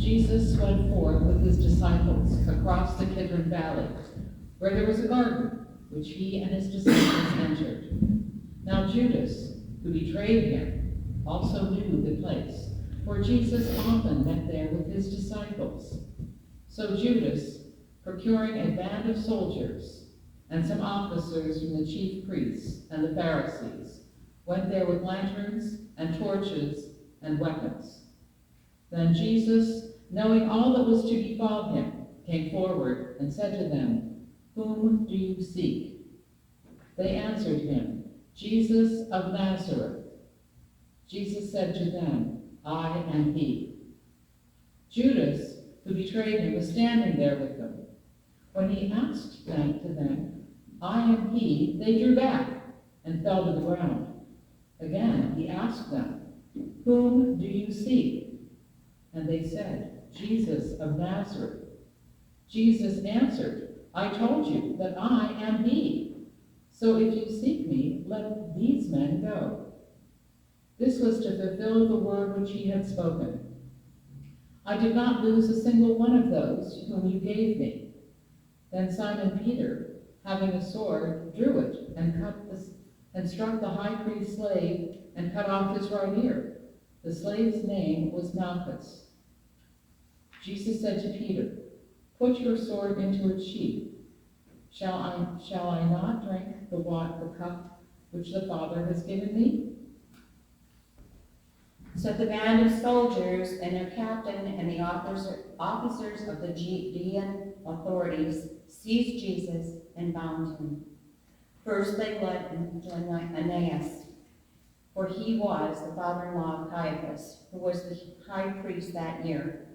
Jesus went forth with his disciples across the Kidron Valley, where there was a garden, which he and his disciples entered. Now Judas, who betrayed him, also knew the place, for Jesus often met there with his disciples. So Judas, procuring a band of soldiers and some officers from the chief priests and the Pharisees, went there with lanterns and torches and weapons. Then Jesus, knowing all that was to befall him, came forward and said to them, "Whom do you seek?" They answered him, "Jesus of Nazareth." Jesus said to them, "I am he." Judas, who betrayed him, was standing there with them. When he asked them to them, "I am he," they drew back and fell to the ground. Again he asked them, "Whom do you seek?" And they said, "Jesus of Nazareth." Jesus answered, "I told you that I am he. So if you seek me, let these men go." This was to fulfill the word which he had spoken. "I did not lose a single one of those whom you gave me." Then Simon Peter, having a sword, drew it and struck the high priest's slave and cut off his right ear. The slave's name was Malchus. Jesus said to Peter, "Put your sword into its sheath. Shall I not drink the cup which the Father has given me?" So the band of soldiers and their captain and the officers of the Judean authorities seized Jesus and bound him. First they led him to Annas, for he was the father-in-law of Caiaphas, who was the high priest that year.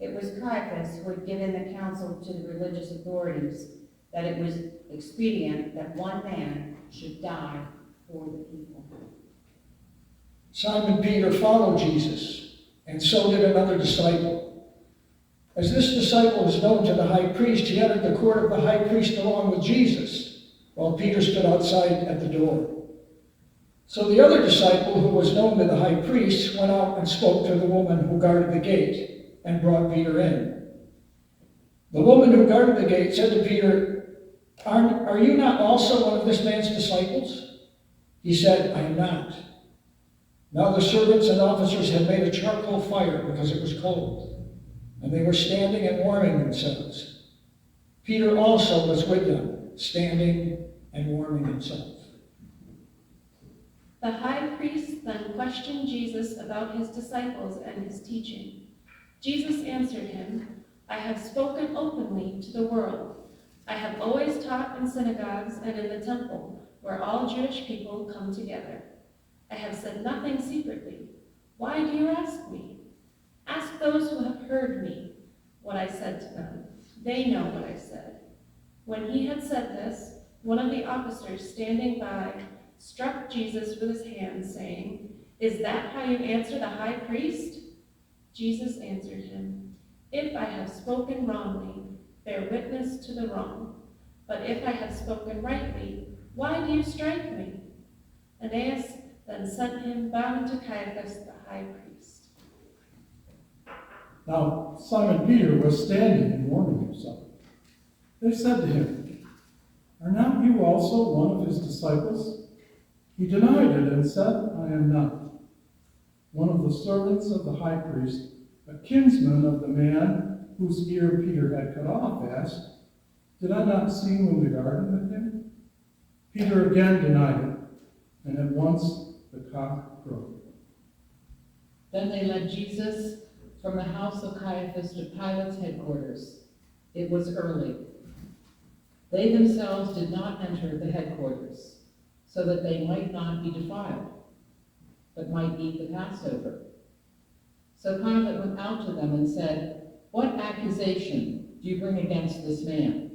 It was Caiaphas who had given the counsel to the religious authorities that it was expedient that one man should die for the people. Simon Peter followed Jesus, and so did another disciple. As this disciple was known to the high priest, he entered the court of the high priest along with Jesus, while Peter stood outside at the door. So the other disciple, who was known to the high priest, went out and spoke to the woman who guarded the gate and brought Peter in. The woman who guarded the gate said to Peter, Are you not also one of this man's disciples?" He said, "I am not." Now the servants and officers had made a charcoal fire because it was cold, and they were standing and warming themselves. Peter also was with them, standing and warming himself. The high priest then questioned Jesus about his disciples and his teaching. Jesus answered him, "I have spoken openly to the world. I have always taught in synagogues and in the temple, where all Jewish people come together. I have said nothing secretly. Why do you ask me? Ask those who have heard me what I said to them. They know what I said." When he had said this, one of the officers standing by struck Jesus with his hand, saying, "Is that how you answer the high priest?" Jesus answered him, "If I have spoken wrongly, bear witness to the wrong. But if I have spoken rightly, why do you strike me?" Annas then sent him bound to Caiaphas the high priest. Now Simon Peter was standing and warming himself. They said to him, "Are not you also one of his disciples?" He denied it and said, "I am not." One of the servants of the high priest, a kinsman of the man whose ear Peter had cut off, asked, "Did I not see you in the garden with him?" Peter again denied it, and at once the cock crowed. Then they led Jesus from the house of Caiaphas to Pilate's headquarters. It was early. They themselves did not enter the headquarters, so that they might not be defiled, but might eat the Passover. So Pilate went out to them and said, "What accusation do you bring against this man?"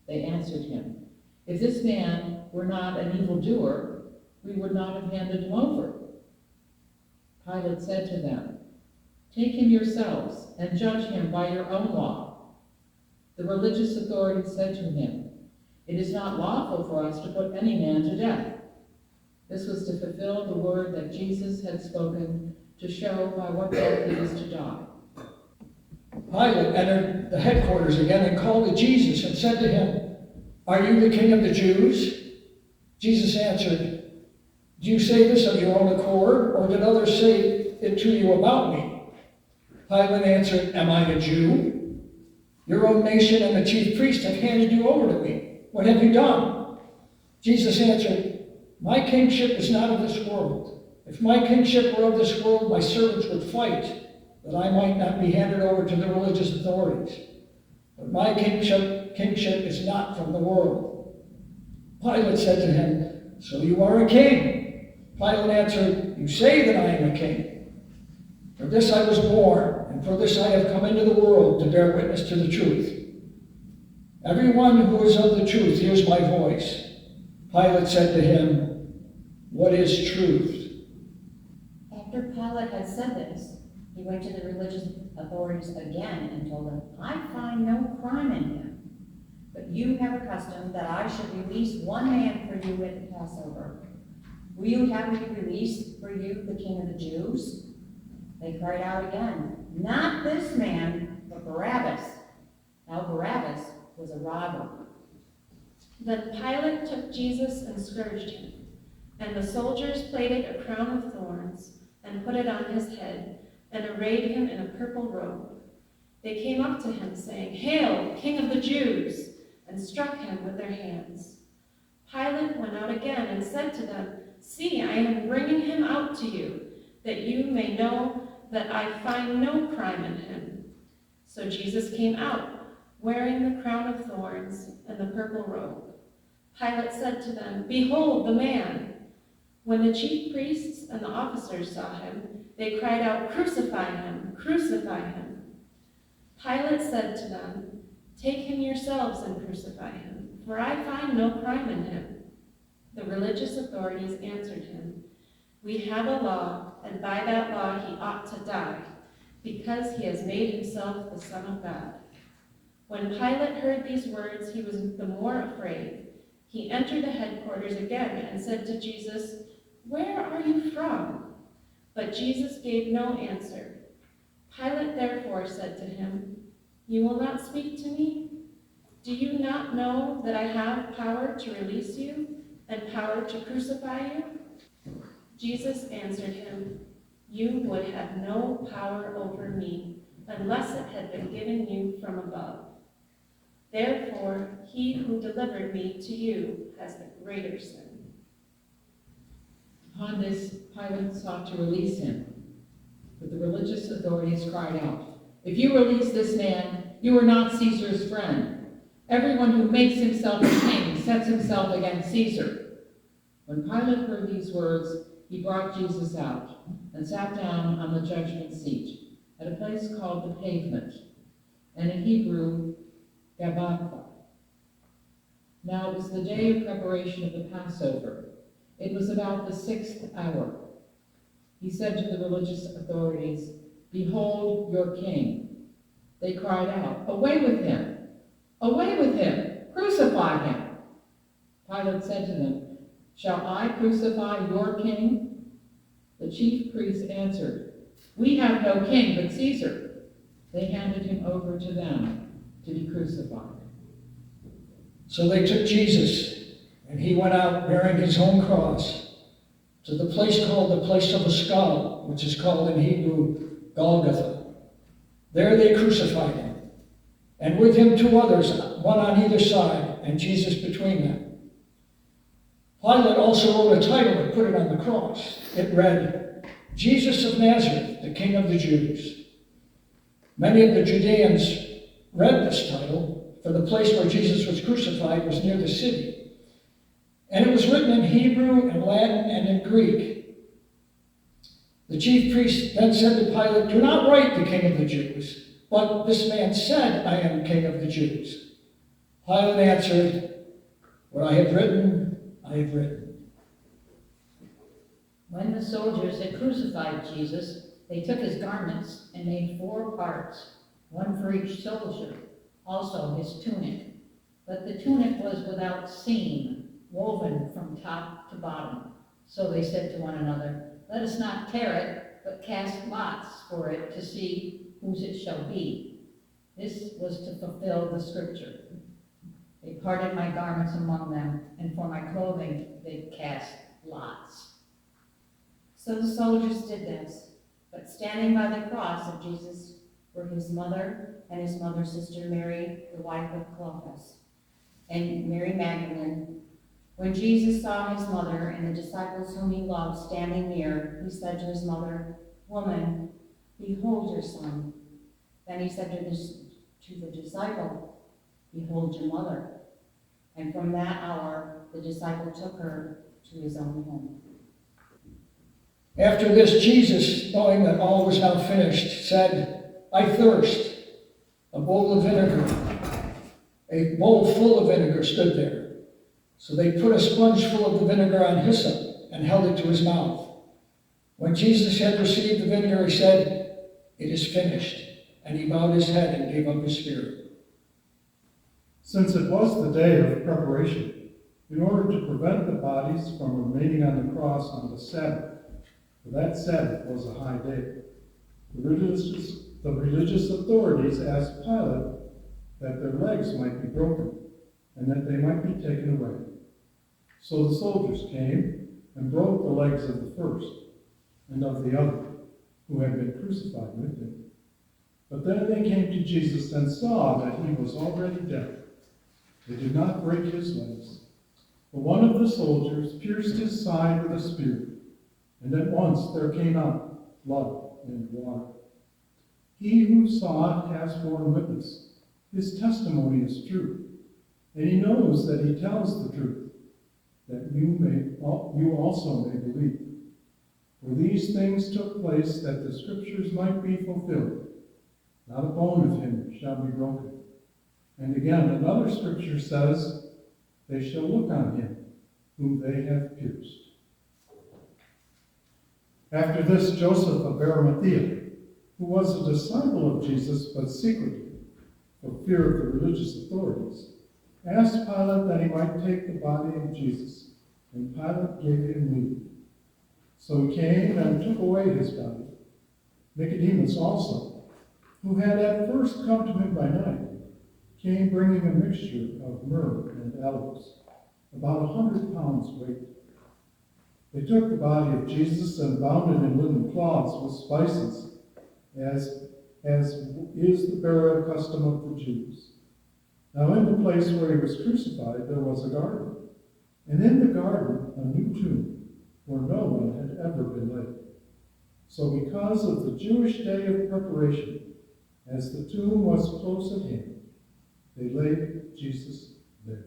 They answered him, "If this man were not an evildoer, we would not have handed him over." Pilate said to them, "Take him yourselves and judge him by your own law." The religious authorities said to him, "It is not lawful for us to put any man to death." This was to fulfill the word that Jesus had spoken, to show by what death he was to die. Pilate entered the headquarters again and called to Jesus and said to him, "Are you the king of the Jews?" Jesus answered, "Do you say this of your own accord, or did others say it to you about me?" Pilate answered, "Am I a Jew? Your own nation and the chief priests have handed you over to me. What have you done?" Jesus answered, "My kingship is not of this world. If my kingship were of this world, my servants would fight, that I might not be handed over to the religious authorities. But my kingship is not from the world." Pilate said to him, "So you are a king?" Pilate answered, "You say that I am a king. For this I was born, and for this I have come into the world, to bear witness to the truth. Everyone who is of the truth hears my voice." Pilate said to him, "What is truth?" After Pilate had said this, he went to the religious authorities again and told them, "I find no crime in him. But you have a custom that I should release one man for you at the Passover. Will you have me release for you the king of the Jews?" They cried out again, "Not this man, but Barabbas." Now Barabbas was a robber. Then Pilate took Jesus and scourged him, and the soldiers plaited a crown of thorns and put it on his head, and arrayed him in a purple robe. They came up to him, saying, "Hail, King of the Jews!" and struck him with their hands. Pilate went out again and said to them, "See, I am bringing him out to you, that you may know that I find no crime in him." So Jesus came out, wearing the crown of thorns and the purple robe. Pilate said to them, "Behold the man!" When the chief priests and the officers saw him, they cried out, "Crucify him! Crucify him!" Pilate said to them, "Take him yourselves and crucify him, for I find no crime in him." The religious authorities answered him, "We have a law, and by that law he ought to die, because he has made himself the Son of God." When Pilate heard these words, he was the more afraid. He entered the headquarters again and said to Jesus, "Where are you from?" But Jesus gave no answer. Pilate therefore said to him, "You will not speak to me? Do you not know that I have power to release you and power to crucify you?" Jesus answered him, "You would have no power over me unless it had been given you from above. Therefore, he who delivered me to you has the greater sin." Upon this, Pilate sought to release him, but the religious authorities cried out, "If you release this man, you are not Caesar's friend. Everyone who makes himself a king sets himself against Caesar." When Pilate heard these words, he brought Jesus out and sat down on the judgment seat at a place called the Pavement, and in Hebrew, Gabbatha. Now it was the day of preparation of the Passover. It was about the 6th hour. He said to the religious authorities, "Behold your king." They cried out, "Away with him! Away with him! Crucify him!" Pilate said to them, "Shall I crucify your king?" The chief priests answered, "We have no king but Caesar." They handed him over to them to be crucified. So they took Jesus, and he went out bearing his own cross to the place called the place of a skull, which is called in Hebrew Golgotha. There they crucified him, and with him 2 others, one on either side, and Jesus between them. Pilate also wrote a title and put it on the cross. It read, "Jesus of Nazareth, the King of the Jews." Many of the Judeans read this title, for the place where Jesus was crucified was near the city. And it was written in Hebrew and Latin and in Greek. The chief priest then said to Pilate, "Do not write the King of the Jews, but this man said, 'I am King of the Jews.'" Pilate answered, "What I have written, I have written." When the soldiers had crucified Jesus, they took his garments and made 4 parts, one for each soldier, also his tunic. But the tunic was without seam, woven from top to bottom. So they said to one another, "Let us not tear it, but cast lots for it to see whose it shall be." This was to fulfill the scripture. They parted my garments among them, and for my clothing they cast lots. So the soldiers did this, but standing by the cross of Jesus were his mother and his mother's sister Mary, the wife of Clopas, and Mary Magdalene. When Jesus saw his mother and the disciples whom he loved standing near, he said to his mother, "Woman, behold your son." Then he said to the disciple, "Behold your mother." And from that hour, the disciple took her to his own home. After this, Jesus, knowing that all was now finished, said, "I thirst." A bowl full of vinegar stood there. So they put a sponge full of the vinegar on hyssop and held it to his mouth. When Jesus had received the vinegar, he said, "It is finished." And he bowed his head and gave up his spirit. Since it was the day of preparation, in order to prevent the bodies from remaining on the cross on the Sabbath, for that Sabbath was a high day, the religious authorities asked Pilate that their legs might be broken and that they might be taken away. So the soldiers came and broke the legs of the first and of the other, who had been crucified with him. But then they came to Jesus and saw that he was already dead. They did not break his legs. But one of the soldiers pierced his side with a spear, and at once there came out blood and water. He who saw it has borne witness. His testimony is true, and he knows that he tells the truth, that you also may believe. For these things took place that the scriptures might be fulfilled. Not a bone of him shall be broken. And again, another scripture says, they shall look on him whom they have pierced. After this, Joseph of Arimathea, who was a disciple of Jesus, but secretly, for fear of the religious authorities, asked Pilate that he might take the body of Jesus, and Pilate gave him leave. So he came and took away his body. Nicodemus also, who had at first come to him by night, came bringing a mixture of myrrh and aloes, about 100 pounds weight. They took the body of Jesus and bound it in linen cloths with spices, as is the burial custom of the Jews. Now in the place where he was crucified there was a garden, and in the garden a new tomb, where no one had ever been laid. So because of the Jewish day of preparation, as the tomb was close at hand, they laid Jesus there.